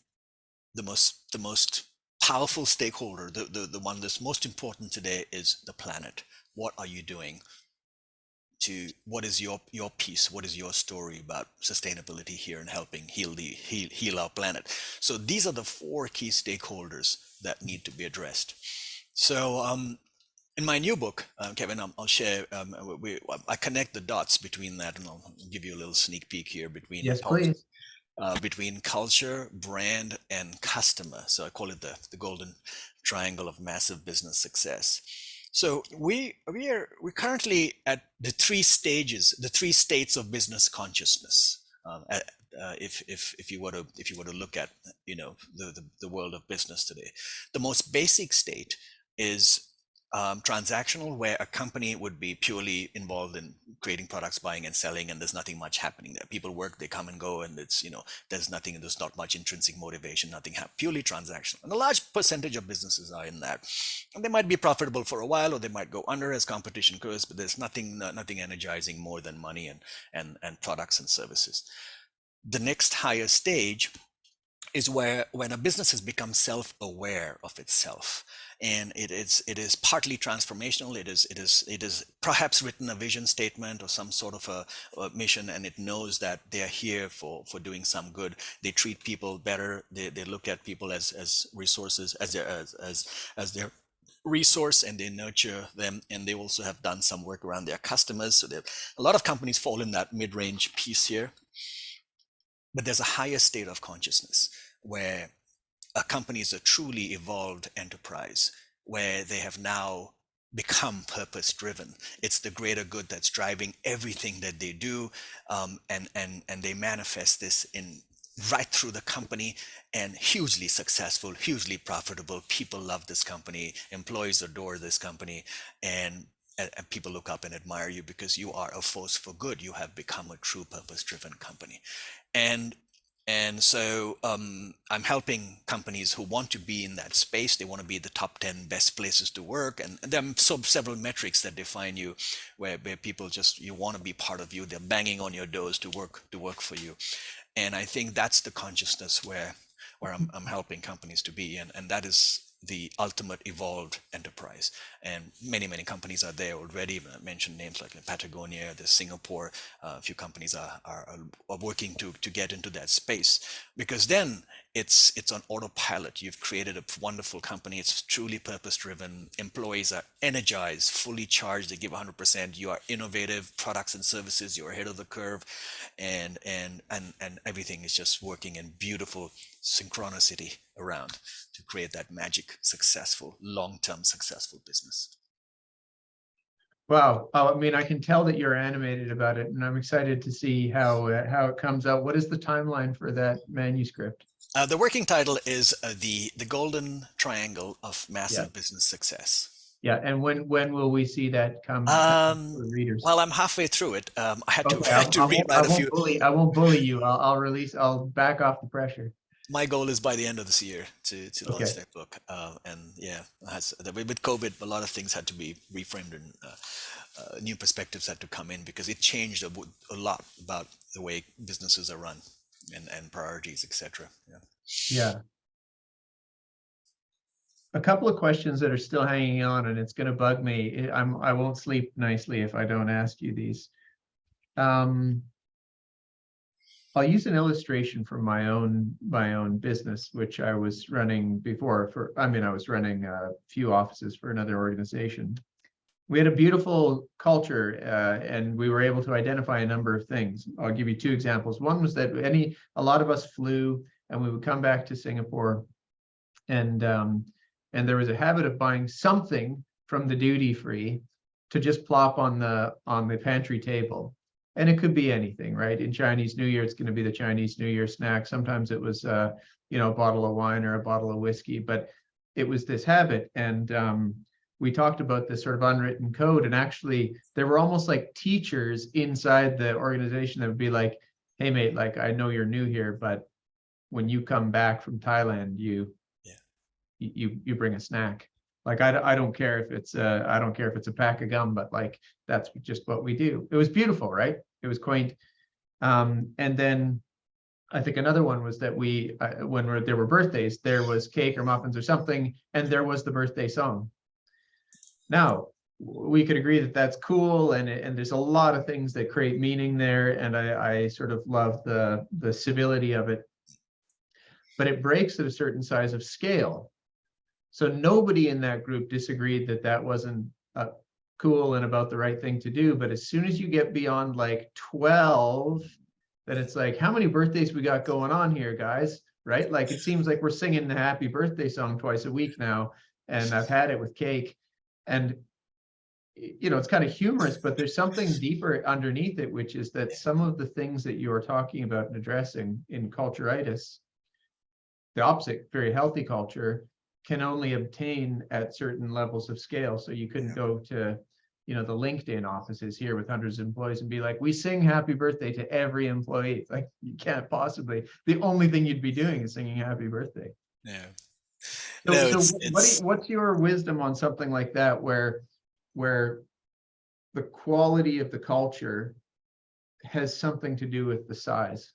the most powerful stakeholder, the one that's most important today, is the planet. What are you doing to, what is your piece, what is your story about sustainability here and helping heal our planet? So these are the four key stakeholders that need to be addressed. So in my new book, Kevin, I'll share. I connect the dots between that, and I'll give you a little sneak peek here Yes, please. between culture, brand, and customer. So I call it the golden triangle of massive business success. So we're currently at the three stages, the three states of business consciousness. If you were to look at the world of business today, the most basic state is transactional, where a company would be purely involved in creating products, buying and selling, and there's nothing much happening there. People work, they come and go, and it's there's not much intrinsic motivation, nothing purely transactional. And a large percentage of businesses are in that. And they might be profitable for a while, or they might go under as competition grows, but there's nothing energizing more than money and products and services. The next higher stage is where, when a business has become self-aware of itself, and it is partly transformational. It is perhaps written a vision statement or some sort of a mission, and it knows that they are here for doing some good. They treat people better. They look at people as resources, as their resource, and they nurture them, and they also have done some work around their customers. So a lot of companies fall in that mid-range piece here. But there's a higher state of consciousness where a company is a truly evolved enterprise, where they have now become purpose driven. It's the greater good that's driving everything that they do, and they manifest this in right through the company, and hugely successful, hugely profitable. People love this company, employees adore this company, and people look up and admire you because you are a force for good. You have become a true purpose driven company. And so I'm helping companies who want to be in that space. They want to be the top 10 best places to work, and there are several metrics that define you, where people just, you want to be part of you. They're banging on your doors to work for you. And I think that's the consciousness where I'm helping companies to be, and that is the ultimate evolved enterprise. And many companies are there already. I mentioned names like Patagonia, there's Singapore. A few companies are working to get into that space, because then it's on autopilot. You've created a wonderful company. It's truly purpose driven. Employees are energized, fully charged. They give 100%. You are innovative products and services. You're ahead of the curve, and everything is just working in beautiful synchronicity around to create that magic, successful, long-term successful business. Wow. I mean, I can tell that you're animated about it, and I'm excited to see how it comes out. What is the timeline for that manuscript? The working title is the Golden Triangle of Massive Business Success. Yeah, and when will we see that come for readers? Well, I'm halfway through it. I had to I rewrite a few. I won't bully you. I'll back off the pressure. My goal is by the end of this year to launch that book. And yeah, with COVID, a lot of things had to be reframed, and new perspectives had to come in, because it changed a lot about the way businesses are run and priorities, etc. Yeah. A couple of questions that are still hanging on, and it's going to bug me. I won't sleep nicely if I don't ask you these. I'll use an illustration from my own business, which I was running before. I was running a few offices for another organization, we had a beautiful culture, and we were able to identify a number of things. I'll give you two examples. One was that a lot of us flew, and we would come back to Singapore, and there was a habit of buying something from the duty free to just plop on the pantry table. And it could be anything, right? In Chinese New Year, it's going to be the Chinese New Year snack. Sometimes it was a bottle of wine or a bottle of whiskey, but it was this habit. And we talked about this sort of unwritten code, and actually there were almost like teachers inside the organization that would be like, hey mate, like, I know you're new here, but when you come back from Thailand, Yeah. you bring a snack. Like, I don't care if it's a pack of gum, but like, that's just what we do. It was beautiful, right? It was quaint. And then I think another one was that when there were birthdays, there was cake or muffins or something, and there was the birthday song. Now, we could agree that that's cool, and there's a lot of things that create meaning there, and I sort of love the civility of it, but it breaks at a certain size of scale. So nobody in that group disagreed that that wasn't cool and about the right thing to do. But as soon as you get beyond like 12, then it's like, how many birthdays we got going on here, guys? Right? Like, it seems like we're singing the happy birthday song twice a week now, and I've had it with cake. And it's kind of humorous, but there's something deeper underneath it, which is that some of the things that you are talking about and addressing in culturitis, the opposite, very healthy culture, can only obtain at certain levels of scale. So you couldn't go to, the LinkedIn offices here with hundreds of employees and be like, we sing happy birthday to every employee. It's like, you can't possibly. The only thing you'd be doing is singing happy birthday. Yeah. So, No, what's your wisdom on something like that, where the quality of the culture has something to do with the size?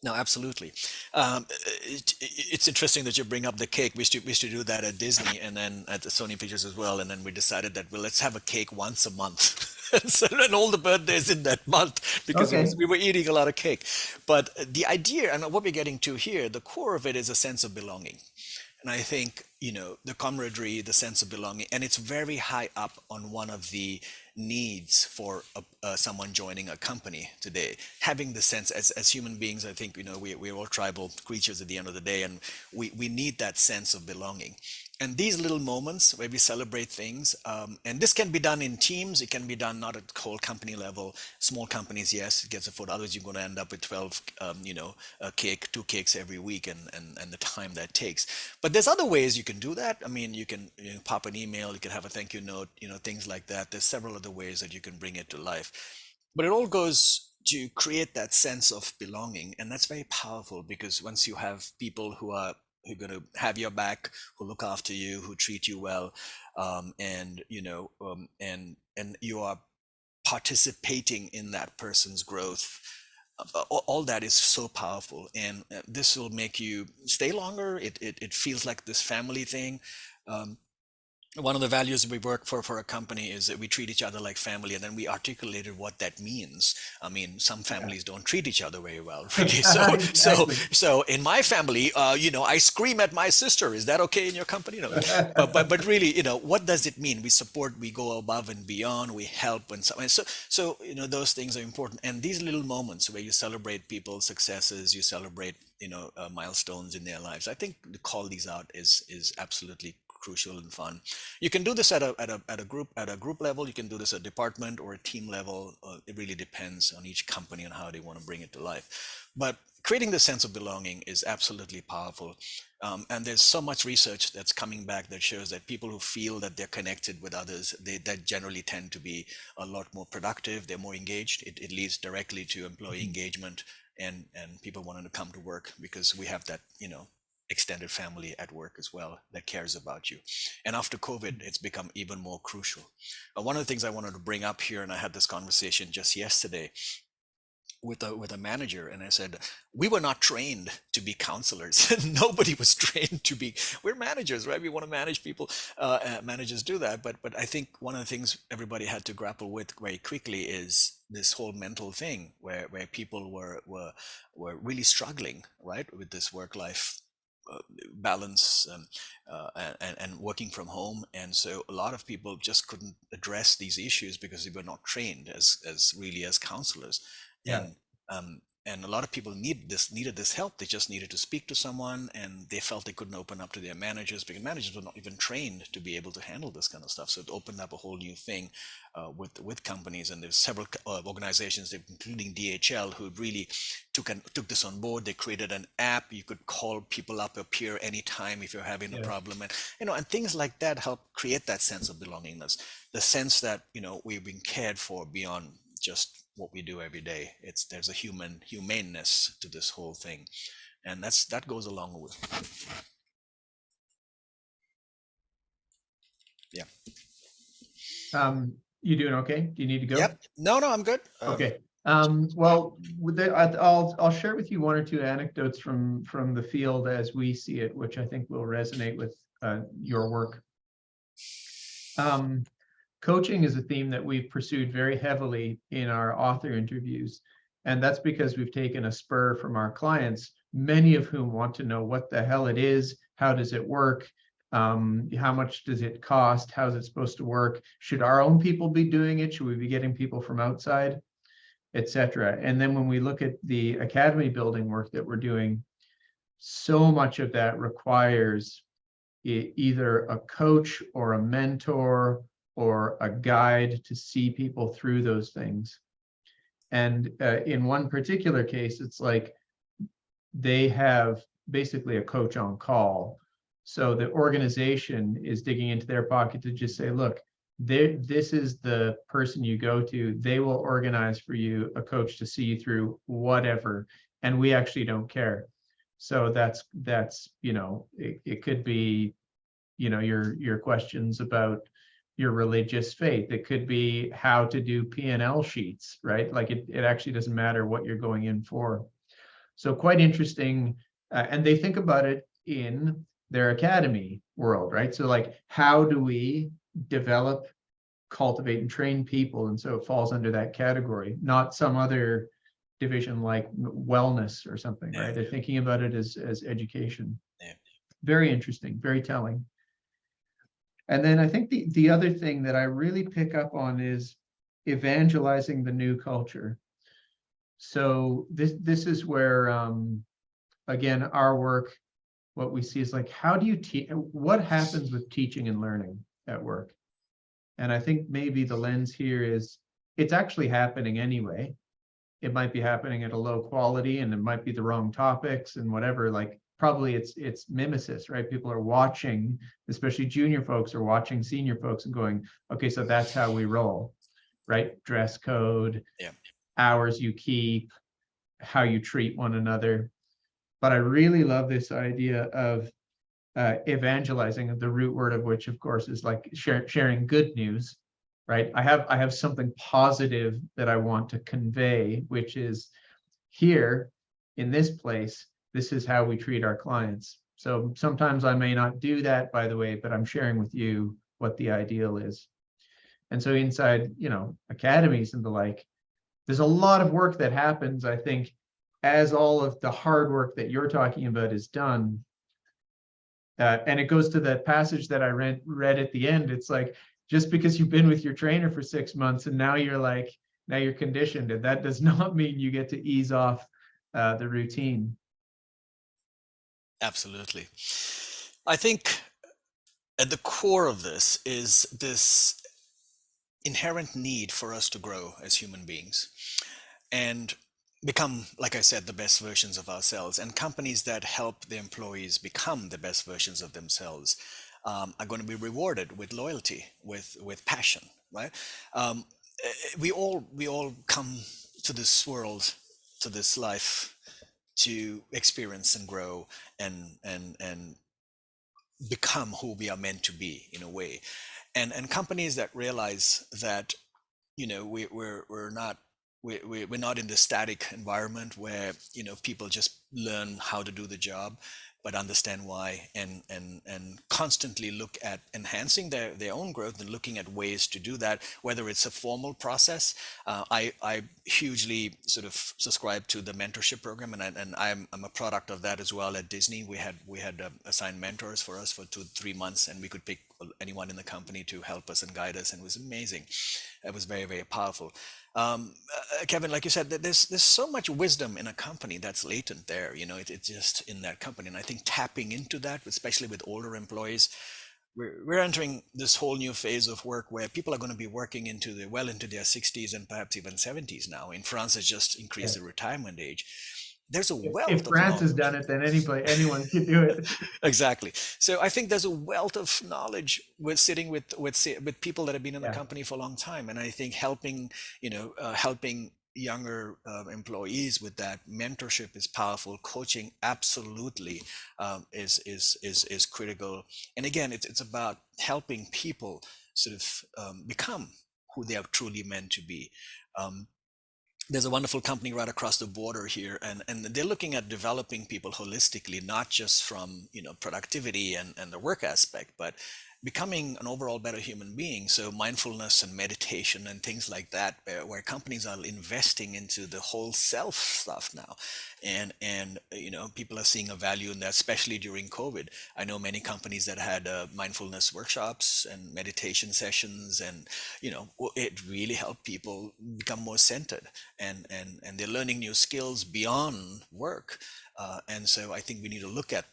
no, absolutely. It's interesting that you bring up the cake. We used to do that at Disney and then at the Sony Pictures as well. And then we decided that, well, let's have a cake once a month. And so then all the birthdays in that month, because Okay. we were eating a lot of cake. But the idea, and what we're getting to here, the core of it is a sense of belonging. And I think, the camaraderie, the sense of belonging, and it's very high up on one of the needs for someone joining a company today. Having the sense, as human beings, I think, we're all tribal creatures at the end of the day, and we need that sense of belonging. And these little moments where we celebrate things, and this can be done in teams, it can be done not at whole company level. Small companies, yes, it gets a foot. Others, you're going to end up with 12, two cakes every week, and the time that takes. But there's other ways you can do that. I mean, you can pop an email, you can have a thank you note, things like that. There's several other ways that you can bring it to life. But it all goes to create that sense of belonging, and that's very powerful, because once you have people who are going to have your back, who look after you, who treat you well, and you are participating in that person's growth, all that is so powerful, and this will make you stay longer. It feels like this family thing. um, One of the values we work for a company is that we treat each other like family, and then we articulated what that means. I mean, some Yeah. families don't treat each other very well, really. So in my family, I scream at my sister. Is that okay in your company? No. But really, what does it mean? We support, we go above and beyond, we help, and so those things are important. And these little moments where you celebrate people's successes, you celebrate milestones in their lives. I think to call these out is absolutely crucial and fun. You can do this at a group level. You can do this at a department or a team level. It really depends on each company and how they want to bring it to life. But creating the sense of belonging is absolutely powerful. And there's so much research that's coming back that shows that people who feel that they're connected with others, that generally tend to be a lot more productive. They're more engaged. It leads directly to employee engagement, and people wanting to come to work, because we have that extended family at work as well that cares about you. And after COVID, it's become even more crucial. One of the things I wanted to bring up here, and I had this conversation just yesterday with a manager, and I said, we were not trained to be counselors. Nobody was trained to be. We're managers, right? We want to manage people. Managers do that, but I think one of the things everybody had to grapple with very quickly is this whole mental thing, where people were really struggling, right, with this work life balance, and working from home. And so a lot of people just couldn't address these issues because they were not trained as really as counselors. Yeah. And a lot of people needed this help. They just needed to speak to someone, and they felt they couldn't open up to their managers because managers were not even trained to be able to handle this kind of stuff. So it opened up a whole new thing with companies, and there's several organizations, including DHL, who really took this on board. They created an app. You could call people up, a peer, anytime if you're having a Yeah. problem, and and things like that help create that sense of belongingness, the sense that we've been cared for beyond just what we do every day. There's a humaneness to this whole thing, and that goes along with. Yeah. You doing okay? Do you need to go? Yep. No, I'm good. Okay. Well, I'll share with you one or two anecdotes from the field as we see it, which I think will resonate with your work. Coaching is a theme that we've pursued very heavily in our author interviews, and that's because we've taken a spur from our clients, many of whom want to know what the hell it is, how does it work, how much does it cost, how is it supposed to work, should our own people be doing it, should we be getting people from outside, etc. And then when we look at the academy building work that we're doing, so much of that requires either a coach or a mentor or a guide to see people through those things. And in one particular case, it's like they have basically a coach on call. So the organization is digging into their pocket to just say, look, this is the person you go to. They will organize for you a coach to see you through whatever. And we actually don't care. So that's it could be, your questions about your religious faith. It could be how to do P&L sheets, right? Like it actually doesn't matter what you're going in for. So quite interesting. And they think about it in their academy world, right? So like, how do we develop, cultivate, and train people? And so it falls under that category, not some other division like wellness or something, right? They're thinking about it as education. Yeah. Very interesting, very telling. And then I think the other thing that I really pick up on is evangelizing the new culture. So this is where, again, our work, what we see is like, how do you teach? What happens with teaching and learning at work? And I think maybe the lens here is it's actually happening anyway. It might be happening at a low quality, and it might be the wrong topics and whatever. Like probably it's mimesis, right? People are watching, especially junior folks are watching senior folks and going, okay, so that's how we roll, right? Dress code, hours you keep, how you treat one another. But I really love this idea of evangelizing, the root word of which, of course, is like sharing good news, right? I have something positive that I want to convey, which is here in this place, this is how we treat our clients. So sometimes I may not do that, by the way, but I'm sharing with you what the ideal is. And so inside, academies and the like, there's a lot of work that happens, I think, as all of the hard work that you're talking about is done. And it goes to that passage that I read at the end. It's like, just because you've been with your trainer for 6 months and now you're conditioned, and that does not mean you get to ease off the routine. Absolutely. I think at the core of this is this inherent need for us to grow as human beings and become, like I said, the best versions of ourselves. And companies that help their employees become the best versions of themselves are going to be rewarded with loyalty, with passion, right? We all come to this world, to this life, to experience and grow and become who we are meant to be in a way. And companies that realize that we're not in this static environment where people just learn how to do the job. but understand why, and constantly look at enhancing their own growth and looking at ways to do that, whether it's a formal process. I hugely sort of subscribe to the mentorship program, and I'm a product of that as well. At Disney, we had assigned mentors for us for 2 3 months, and we could pick anyone in the company to help us and guide us, and it was amazing. It was very, very powerful. Kevin, like you said, there's so much wisdom in a company that's latent there. It's just in that company, and I think tapping into that, especially with older employees, we're entering this whole new phase of work where people are going to be working into their 60s and perhaps even 70s now. In France, has just increased Yeah. the retirement age. There's a If wealth of France has knowledge. done it, then anyone can do it. Exactly. So I think there's a wealth of knowledge with sitting with people that have been in the Yeah. company for a long time, and I think helping younger employees with that mentorship is powerful. Coaching absolutely is critical. And again, it's about helping people sort of become who they are truly meant to be. Um, there's a wonderful company right across the border here, and they're looking at developing people holistically, not just from productivity and the work aspect, but becoming an overall better human being. So mindfulness and meditation and things like that, where companies are investing into the whole self stuff now, and people are seeing a value in that, especially during COVID. I know many companies that had mindfulness workshops and meditation sessions, and it really helped people become more centered, and they're learning new skills beyond work. And so I think we need to look at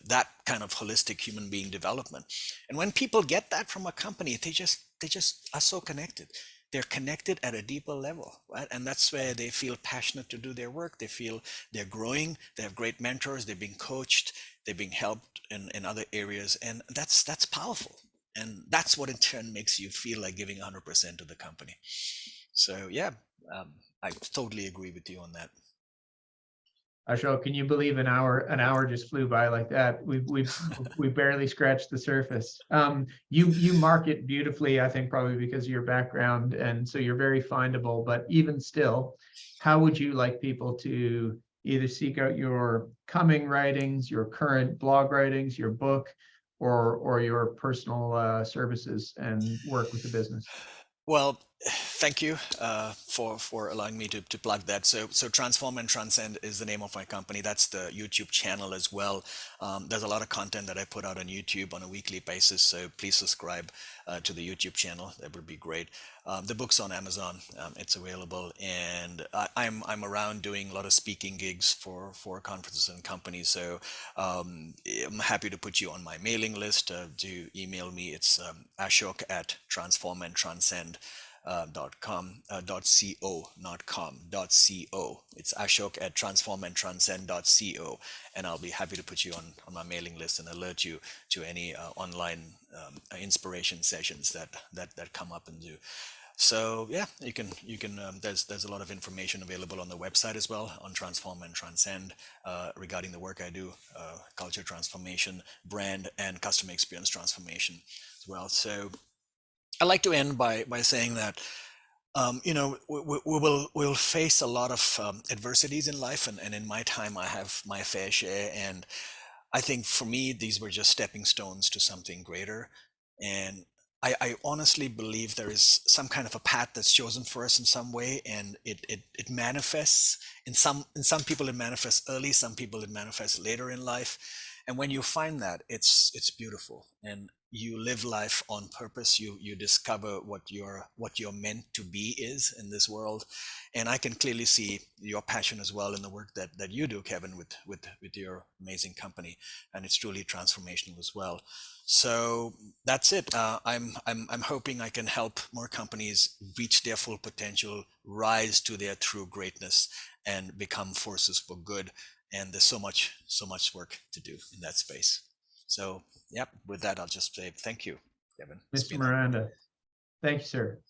that kind of holistic human being development. And when people get that from a company, they just are so connected. They're connected at a deeper level, right? And that's where they feel passionate to do their work. They feel they're growing. They have great mentors. They're being coached. They're being helped in other areas, and that's powerful. And that's what in turn makes you feel like giving 100% to the company. So yeah, I totally agree with you on that. Ashok, can you believe an hour just flew by like that? We barely scratched the surface. You market beautifully, I think, probably because of your background, and so you're very findable. But even still, how would you like people to either seek out your coming writings, your current blog writings, your book, or your personal services and work with the business? Well, thank you for allowing me to plug that. So Transform and Transcend is the name of my company. That's the YouTube channel as well. There's a lot of content that I put out on YouTube on a weekly basis. So please subscribe to the YouTube channel. That would be great. The book's on Amazon. It's available, and I'm around doing a lot of speaking gigs for conferences and companies. So I'm happy to put you on my mailing list. To email me, it's Ashok at Transform and Transcend .com, .co, not com, .co. It's Ashok at transformandtranscend.co, and I'll be happy to put you on my mailing list and alert you to any online inspiration sessions that come up and do. So yeah, you can there's a lot of information available on the website as well, on Transform and Transcend, regarding the work I do, culture transformation, brand and customer experience transformation as well. So I like to end by saying that we'll face a lot of adversities in life, and in my time I have my fair share, and I think for me these were just stepping stones to something greater. And I honestly believe there is some kind of a path that's chosen for us in some way, and it manifests in some people. It manifests early, some people it manifests later in life, and when you find that, it's beautiful, and you live life on purpose. You discover what you're meant to be is in this world. And I can clearly see your passion as well in the work that you do, Kevin, with your amazing company, and it's truly transformational as well. So that's it. I'm hoping I can help more companies reach their full potential, rise to their true greatness, and become forces for good. And there's so much work to do in that space. So, yep, with that, I'll just say thank you, Kevin. It's Mr. been a Miranda, thank you, sir.